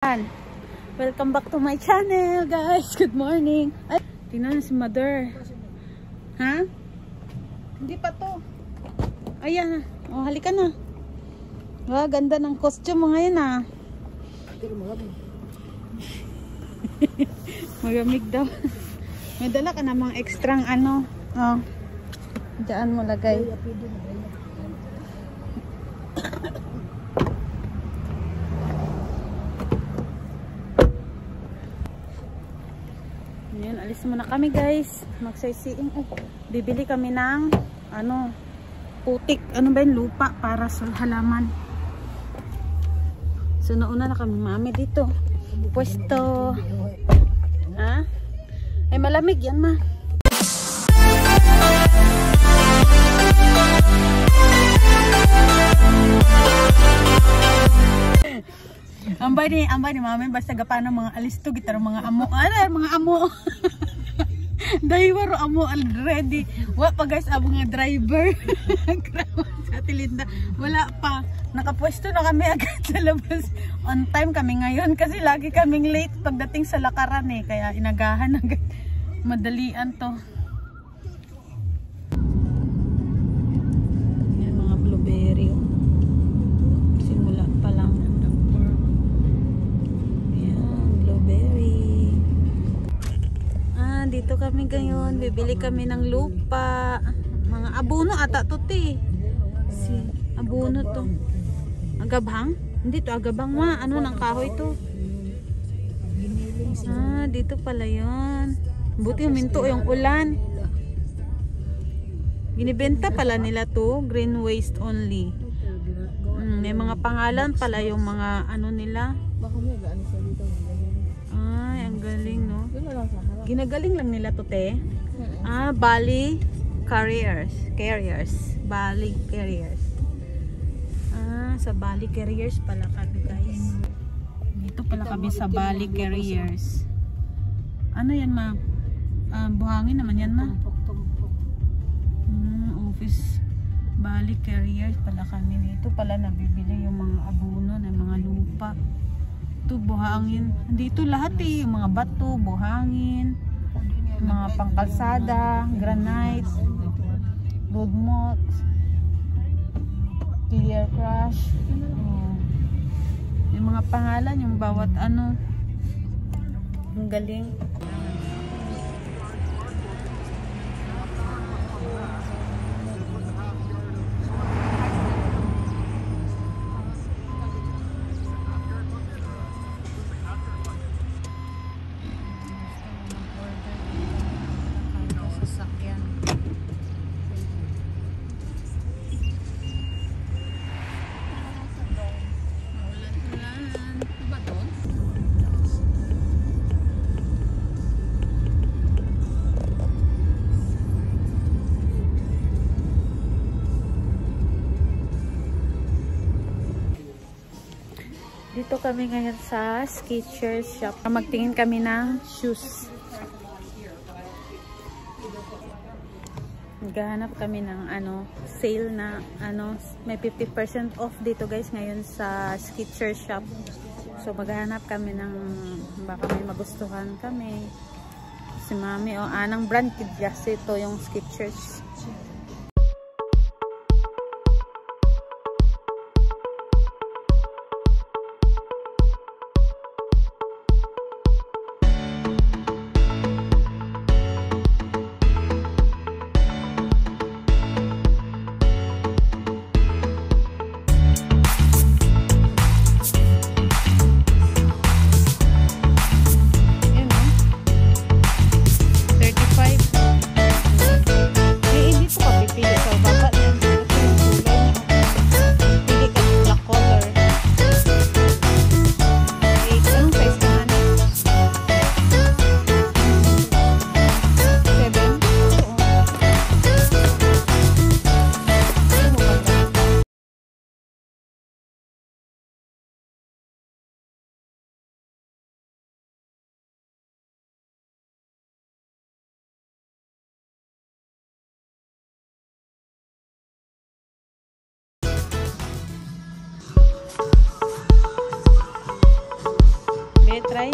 Welcome back to my channel, guys. Good morning. Ay, tingnan si mother. Ha? Hindi pa to. Ayan. Oh, halika na. Wow, ganda ng costume mo ngayon ah. Magamig daw. May dala ka na mga extrang ano. Oh. Diyan mo lagay. Ayan, alis muna kami guys. Magsightseeing. Bibili kami ng ano, putik. Ano ba yun? Lupa para sa halaman. So nauna na kami mami dito. Pwesto. Ha? Ay malamig yan ma. Ambay ni mami basta gapano mga alisto gitar mga amo. Ano mga amo. Driver amo already. Wa pa guys abo nga driver. Sa Tilinda wala pa. Nakapwesto na kami agad sa labas. On time kami ngayon kasi lagi kaming late pagdating sa lakaran eh. Kaya inagahan agad. Madalian to. Yan mga blueberry. Simula pa lang. Dito kami ngayon, bibili kami ng lupa. Mga abono ata to te. Si abono to. Agabhang? Hindi to agabhang ma. Ano ng kahoy to? Dito pala yan. Buti huminto yung ulan. Binibenta pala nila to. Green waste only. May mga pangalan pala yung mga ano nila. Ay, ang galing no. Ginagaling lang nila to te. Bali Carriers. Bali Carriers. Sa Bali Carriers pala kami guys. Dito pala kami sa Bali Carriers. Ano yan ma? Buhangin naman yan ma. Office Bali Carriers pala kami. Dito pala nabibili yung mga abono ng mga lupa. Buhangin. Dito lahat eh. Yung mga bato, buhangin, mga pangkalsada, granite, road mocs, clear crush. Yung mga pangalan, yung bawat ano. Ang galing. Dito kami ngayon sa Skechers shop. Magtingin kami ng shoes. Naghahanap kami ng ano, sale na ano, may 50% off dito guys ngayon sa Skechers shop. So maghahanap kami ng baka may magustuhan kami. Si mami anang brand kasi ito yung Skechers. Try.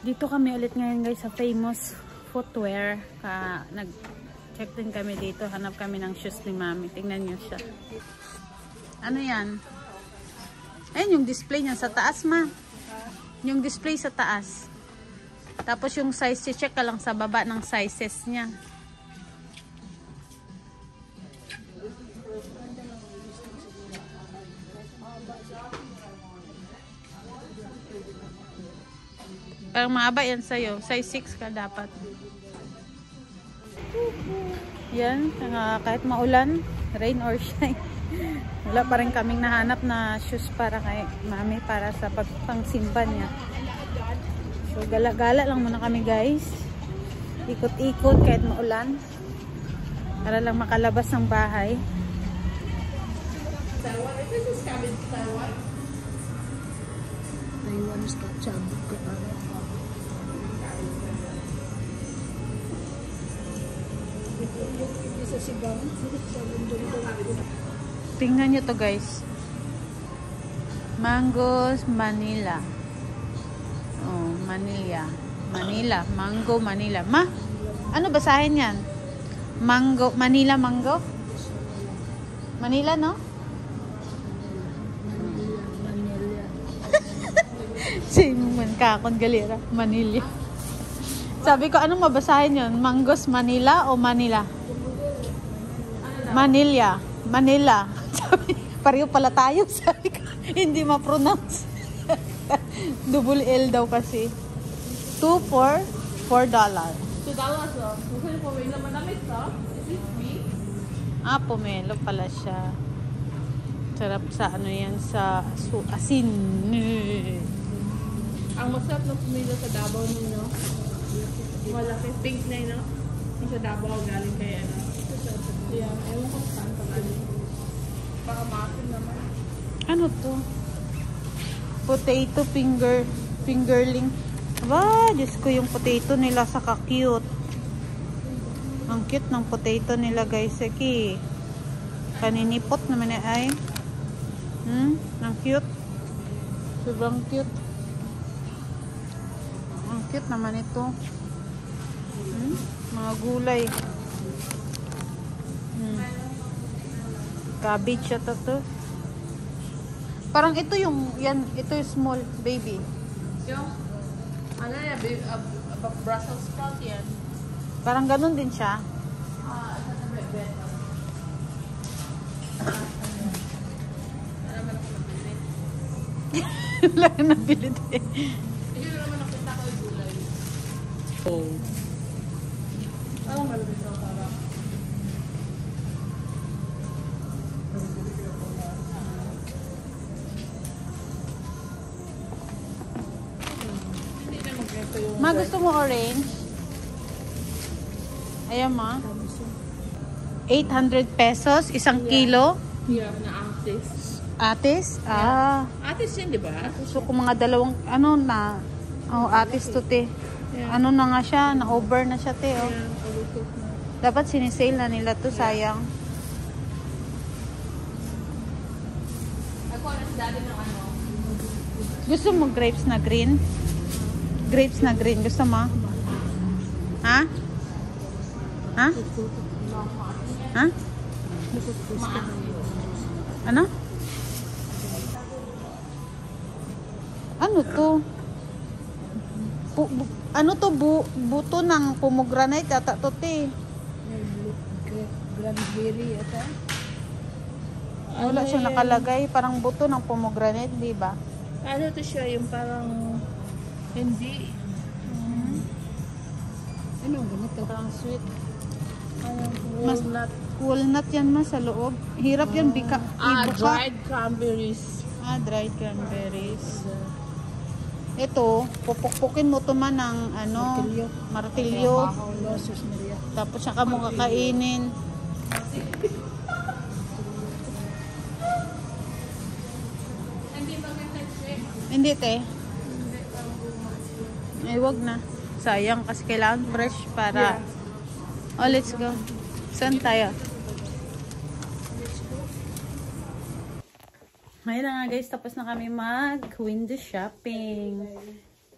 Dito kami ulit ngayon guys sa Famous Footwear. Nag-check din kami dito. Hanap kami ng shoes ni Mami. Tingnan nyo siya. Ano yan? Ayun yung display niya sa taas, ma. Yung display sa taas. Tapos yung size, check ka lang sa baba ng sizes niya. Parang mahaba yan sa'yo. Size 6 ka dapat. Yan. Kahit maulan, rain or shine. Wala pa rin kaming nahanap na shoes para kay Mami para sa pagpangsimba niya. So gala-gala lang muna kami guys. Ikot-ikot kahit maulan. Para lang makalabas ng bahay. Taiwan is kacang. Tingnan nyo to guys. Mangoes Manila. Oh, Manila. Manila. Mango Manila. Ma, ano basahin yan? Mango. Manila mango? Manila, no? Sino man kakon galera? Manila. Sabi ko, anong mabasahin yun? Mangos Manila o Manila? Manila. Manila. Sabi, pareho pala tayo. Sabi ko, hindi ma-pronounce. Double L daw kasi. 2 for $4. $2 oh. Kung po may naman namin to, is it free? Ah, pomelo pala siya. Sarap sa ano yan, sa asin. Ang masarap na pumilo sa Davao ninyo. Malaki pink na yun, no? Yung sa Davao galing kay ano. Yeah, ewan ko saan pa galing. Baka makin naman. Ano to? Potato fingerling. Aba, Diyos ko yung potato nila sa ka-cute. Ang cute ng potato nila guys. Eki. Kaninipot naman ay. Ang cute. Sobrang cute. Ang cute naman ito. Mga gulay. Cabbage ito to. Parang ito yung, yan, ito yung small baby. Yung, ano yan, Brussels sprout yan. Parang ganun din siya. Ito na bread. Ano naman ako nabili? Wala na nabili din. Hindi naman nakita ko yung gulay. Oh. Parang malabit ako parang. Hindi na magreto yung... Ma, gusto mo orange? Ayan ma. 800 pesos, isang kilo. Yeah, na artist. Atis? Ah. Artist yun, di ba? So kung mga dalawang, ano na, oh, atis to te. Yeah. Ano na nga siya, na-over na siya, te, oh. Ayan, palutok na. Dapat sinisale na nila to, sayang. Ako, alas dati ng ano. Gusto mo grapes na green? Grapes na green, gusto mo? Ha? Ha? Ha? Ano? Ano to? Ano to? Buto ng pomegranate ata to, te. Cranberry ata. Wala siya nakalagay. Parang buto ng pomegranate, di ba? Ano to siya? Yung parang hindi. Ano ganito? Parang sweet. Walnut. Walnut yan mas sa loob. Hirap yan bika. ibuka. Dried cranberries. Dried cranberries. Ito, pupukpukin mo to man ng ano, martilyo. Tapos saka mo kakainin. Hindi, te. Ay, wag na. Sayang kasi kailangan fresh para... Oh, let's go. Saan tayo? Ngayon na nga guys, tapos na kami mag-window shopping.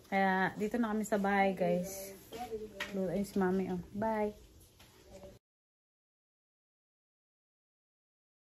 Kaya dito na kami sa bahay guys. Ayun si mami, oh. Bye.